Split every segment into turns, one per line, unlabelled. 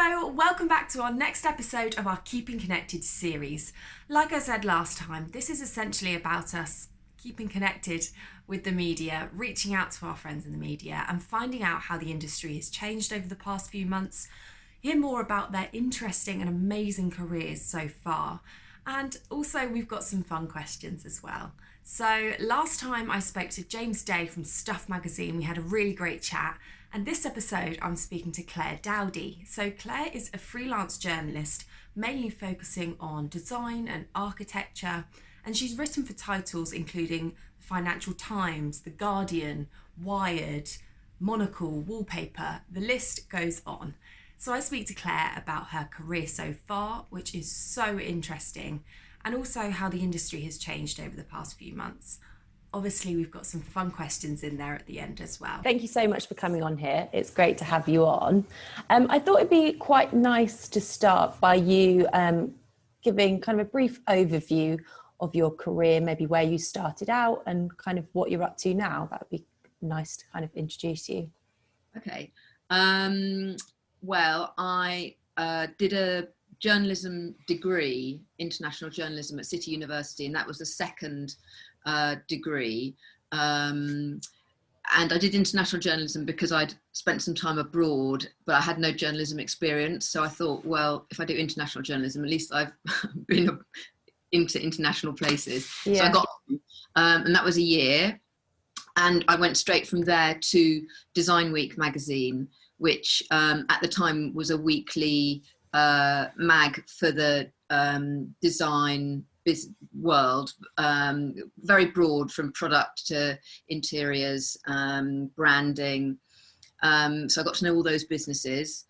So, welcome back to our next episode of our Keeping Connected series. Like I said last time, this is essentially about us keeping connected with the media, reaching out to our friends in the media and finding out how the industry has changed over the past few months, hear more about their interesting and amazing careers so far. And also we've got some fun questions as well. So last time I spoke to James Day from Stuff magazine. We had a really great chat. And this episode I'm speaking to Clare Dowdy. So Clare is a freelance journalist, mainly focusing on design and architecture. And she's written for titles including the Financial Times, The Guardian, Wired, Monocle, Wallpaper. The list goes on. So I speak to Clare about her career so far, which is so interesting, and also how the industry has changed over the past few months. Obviously, we've got some fun questions in there at the end as well.
Thank you so much for coming on here. It's great to have you on. I thought it'd be quite nice to start by you giving kind of a brief overview of your career, maybe where you started out and kind of what you're up to now. That would be nice to kind of introduce you.
Okay. Well, I did a journalism degree, international journalism at City University, and that was the second degree. And I did international journalism because I'd spent some time abroad, but I had no journalism experience. So I thought, well, if I do international journalism, at least I've been into international places. Yeah. So I got, and that was a year. And I went straight from there to Design Week magazine, which at the time was a weekly mag for the design world, very broad, from product to interiors, branding. So I got to know all those businesses,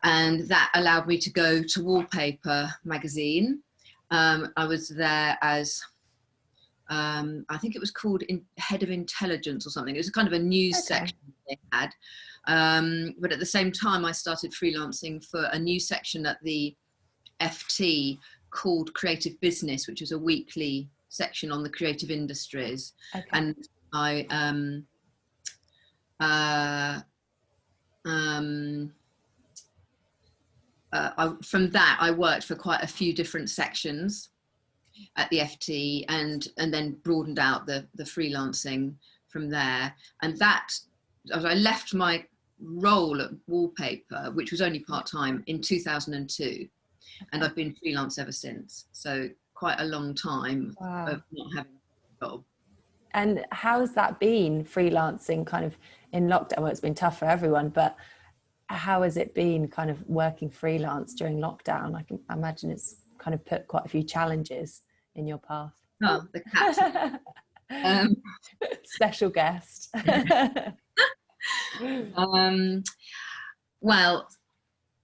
and that allowed me to go to Wallpaper magazine. I was there as I think it was called head of intelligence or something. It was kind of a news section they had. But at the same time, I started freelancing for a new section at the FT called Creative Business, which was a weekly section on the creative industries. Okay. And from that, I worked for quite a few different sections at the FT, and then broadened out the freelancing from there. And that, as I left my role at Wallpaper, which was only part-time, in 2002, and I've been freelance ever since. So quite a long time. Wow. Of not having a job.
And how has that been, freelancing kind of in lockdown? Well, it's been tough for everyone, but how has it been kind of working freelance during lockdown? I can imagine it's kind of put quite a few challenges in your path.
Oh, the cat.
Special guest.
Well,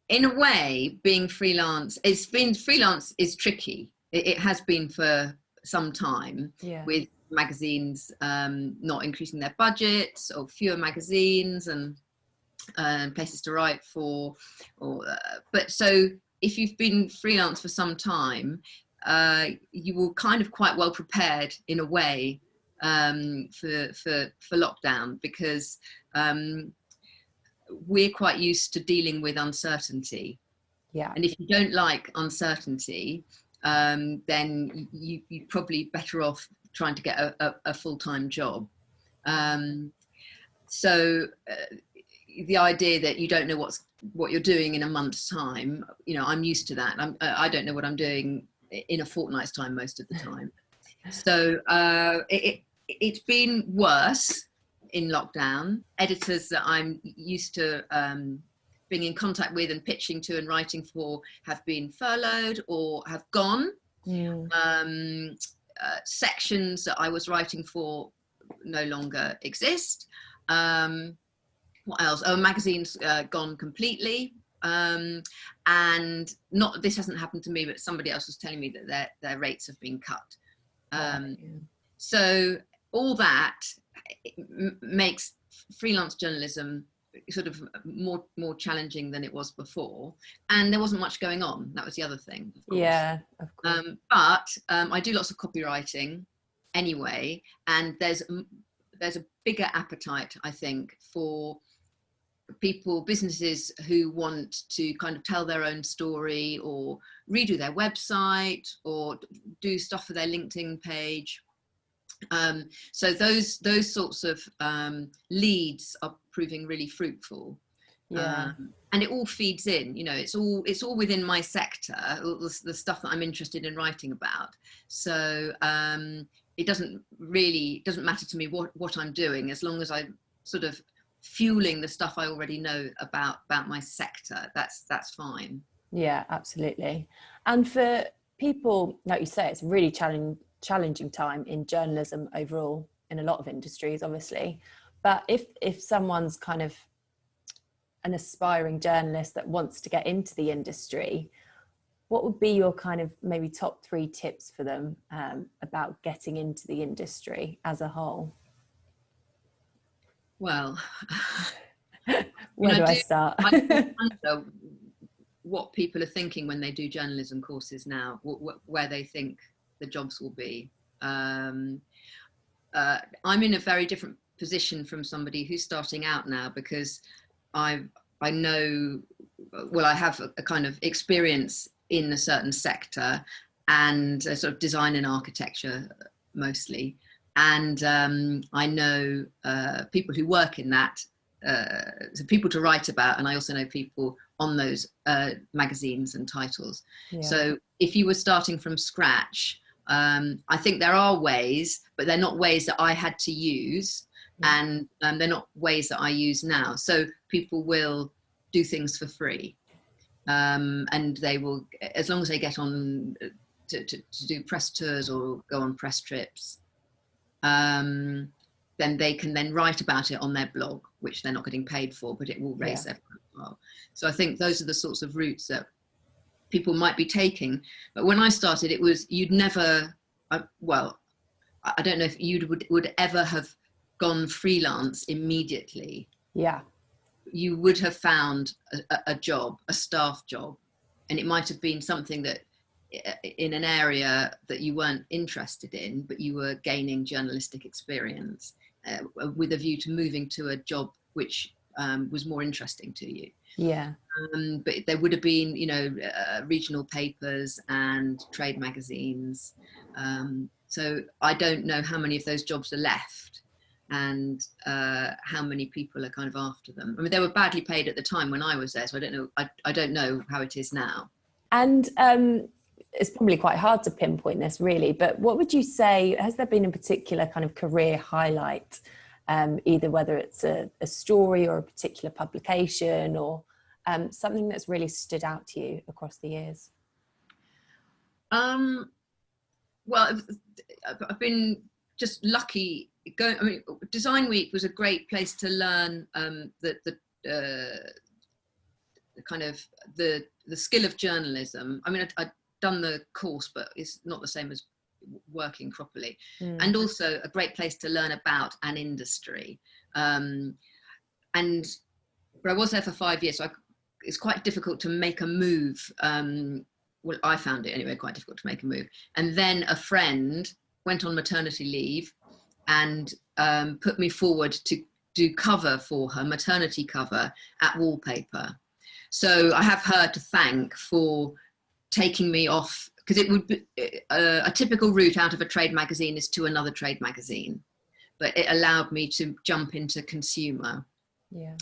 in a way, being freelance is tricky. It has been for some time, yeah, with magazines not increasing their budgets, or fewer magazines and places to write for. But so if you've been freelance for some time, you were kind of quite well prepared in a way for lockdown, because we're quite used to dealing with uncertainty. Yeah. And if you don't like uncertainty, then you're probably better off trying to get a full-time job. So the idea that you don't know what you're doing in a month's time, I'm used to that. I don't know what I'm doing in a fortnight's time most of the time. So it's been worse in lockdown. Editors that I'm used to being in contact with and pitching to and writing for have been furloughed or have gone. Yeah. Sections that I was writing for no longer exist. What else? Oh, magazines gone completely. And this hasn't happened to me, but somebody else was telling me that their rates have been cut. So all that makes freelance journalism sort of more challenging than it was before, and there wasn't much going on. That was the other thing, of course. Yeah, of course. But I do lots of copywriting anyway, and there's a bigger appetite, I think, for businesses who want to kind of tell their own story or redo their website or do stuff for their LinkedIn page. So those sorts of leads are proving really fruitful.
Yeah.
And it all feeds in, you know, it's all within my sector, the stuff that I'm interested in writing about. So it doesn't matter to me what I'm doing, as long as I'm sort of fueling the stuff I already know about my sector. That's fine.
Yeah, absolutely. And for people, like you say, it's a really challenging time in journalism overall, in a lot of industries, obviously. But if someone's kind of an aspiring journalist that wants to get into the industry, what would be your kind of maybe top 3 tips for them about getting into the industry as a whole?
Well,
where do I start?
I wonder what people are thinking when they do journalism courses now, where they think the jobs will be. I'm in a very different position from somebody who's starting out now, because I know, well, I have a kind of experience in a certain sector, and sort of design and architecture mostly. And I know people who work in that, so people to write about, and I also know people on those magazines and titles. Yeah. So if you were starting from scratch, I think there are ways, but they're not ways that I had to use. And they're not ways that I use now. So people will do things for free, and they will, as long as they get on to do press tours or go on press trips, then they can then write about it on their blog, which they're not getting paid for, but it will raise their profile. So I think those are the sorts of routes that people might be taking. But when I started, it was, you'd never, well, I don't know if you would ever have gone freelance immediately.
Yeah.
You would have found a job, a staff job, and it might have been something that in an area that you weren't interested in, but you were gaining journalistic experience with a view to moving to a job which was more interesting to you.
Yeah.
But there would have been, you know, regional papers and trade magazines. So I don't know how many of those jobs are left, and how many people are kind of after them. I mean, they were badly paid at the time when I was there, so I don't know. I don't know how it is now. And
it's probably quite hard to pinpoint this, really. But what would you say? Has there been a particular kind of career highlight, either whether it's a story or a particular publication, or something that's really stood out to you across the years?
Well, I've been just lucky. I mean, Design Week was a great place to learn the kind of the skill of journalism. I mean, I'd done the course, but it's not the same as working properly. And also a great place to learn about an industry. But I was there for 5 years, so it's quite difficult to make a move. Well, I found it anyway, quite difficult to make a move. And then a friend went on maternity leave and put me forward to do cover for her, maternity cover at Wallpaper. So I have her to thank for taking me off, because it would be a typical route out of a trade magazine is to another trade magazine, but it allowed me to jump into consumer.
Yeah.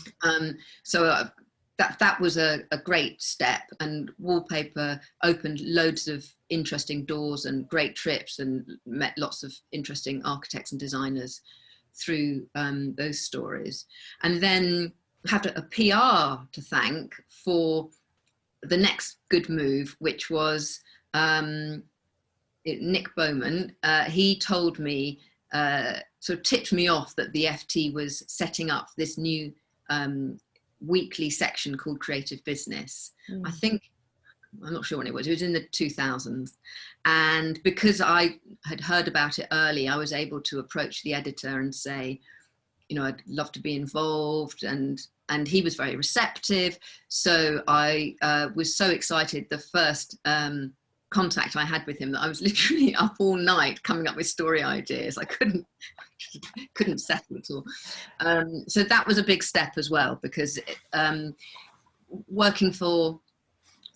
So that was a great step, and Wallpaper opened loads of interesting doors and great trips, and met lots of interesting architects and designers through those stories. And then I have a PR to thank for the next good move, which was Nick Bowman. He told me, sort of tipped me off that the FT was setting up this new weekly section called Creative Business. I think, I'm not sure when it was in the 2000s. And because I had heard about it early, I was able to approach the editor and say, you know, I'd love to be involved, and he was very receptive. So I was so excited. The first contact I had with him that I was literally up all night coming up with story ideas. I couldn't settle at all. So that was a big step as well, because working for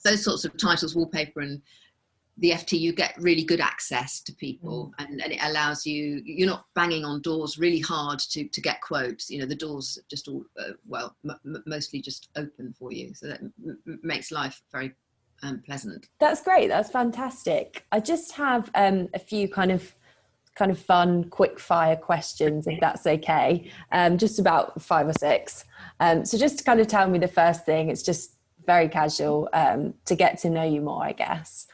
those sorts of titles, Wallpaper and the FT, you get really good access to people, and it allows you're not banging on doors really hard to get quotes. You know, the doors just all mostly just open for you, so that makes life very pleasant.
That's great. That's fantastic. I just have a few kind of fun quick fire questions, if that's okay. Just about 5 or 6. So just to kind of tell me the first thing. It's just very casual, to get to know you more, I guess.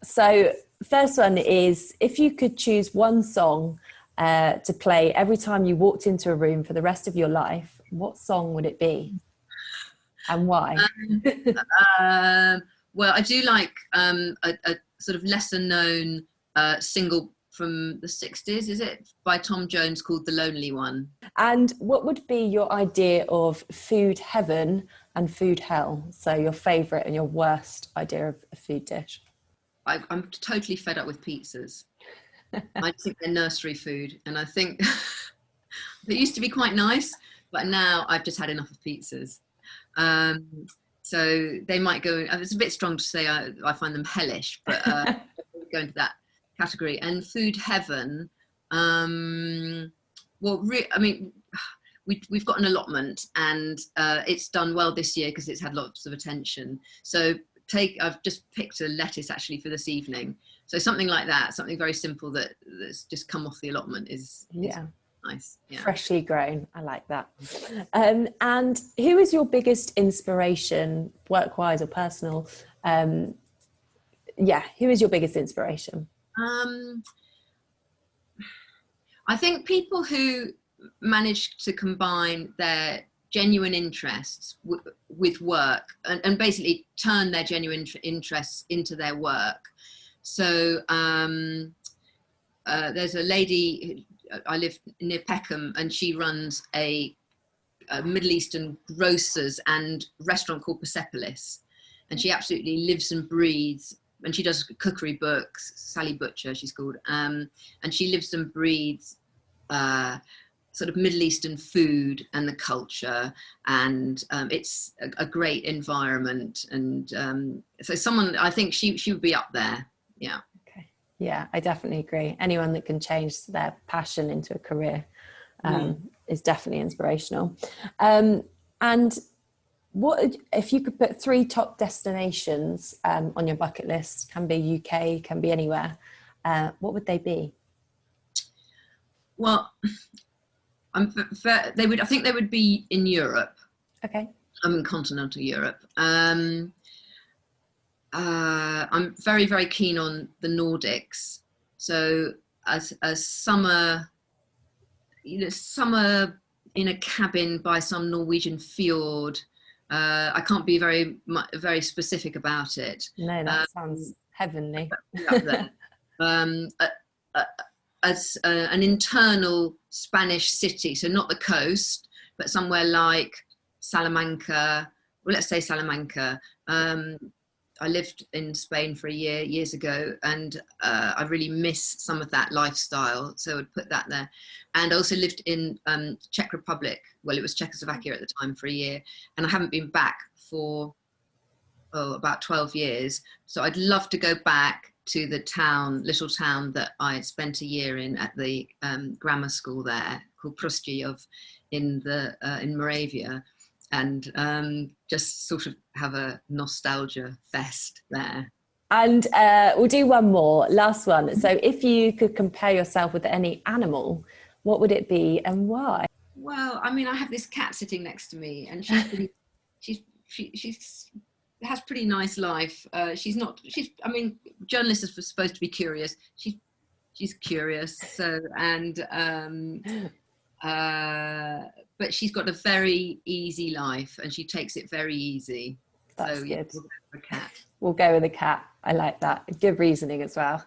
So first one is, if you could choose one song to play every time you walked into a room for the rest of your life, what song would it be and why?
Well, I do like a sort of lesser known single from the 60s, is it, by Tom Jones, called The Lonely One.
And what would be your idea of food heaven and food hell? So your favourite and your worst idea of a food dish.
I'm totally fed up with pizzas. I think they're nursery food, and I think they used to be quite nice, but now I've just had enough of pizzas. So they might go, it's a bit strong to say I find them hellish, but go into that category. And food heaven, I mean, we've got an allotment, and it's done well this year because it's had lots of attention. So I've just picked a lettuce actually for this evening. So something like that, something very simple that's just come off the allotment is nice. Yeah.
Freshly grown. I like that. And who is your biggest inspiration, work-wise or personal? Who is your biggest inspiration?
I think people who manage to combine their genuine interests with work, and basically turn their genuine interests into their work. So there's a lady, I live near Peckham, and she runs a Middle Eastern grocers and restaurant called Persepolis, and she absolutely lives and breathes, and she does cookery books, Sally Butcher she's called, and she lives and breathes sort of Middle Eastern food and the culture, and it's a great environment, and so someone, I think she would be up there. Yeah.
Okay. Yeah, I definitely agree. Anyone that can change their passion into a career is definitely inspirational. And what if you could put 3 top destinations on your bucket list? Can be UK, can be anywhere. What would they be?
Well, I think they would be in Europe.
Okay.
I'm in continental Europe. I'm very, very keen on the Nordics. So as summer, summer in a cabin by some Norwegian fjord. I can't be very specific about it.
No, that sounds heavenly.
As an internal Spanish city, so not the coast, but somewhere like Salamanca. Well, let's say Salamanca. I lived in Spain for a year years ago, and I really miss some of that lifestyle, so I'd put that there. And I also lived in Czech Republic, well, it was Czechoslovakia at the time, for a year, and I haven't been back for about 12 years. So I'd love to go back to the little town that I spent a year in at the grammar school there, called Prostějov in Moravia, and just sort of have a nostalgia fest there.
And we'll do one more, last one. So if you could compare yourself with any animal, what would it be and why?
Well, I mean, I have this cat sitting next to me, and she has pretty nice life. I mean, journalists are supposed to be curious. She's curious. So, and but she's got a very easy life, and she takes it very easy.
That's
so
good.
We'll go with a cat.
We'll go with a cat. I like that. Good reasoning as well.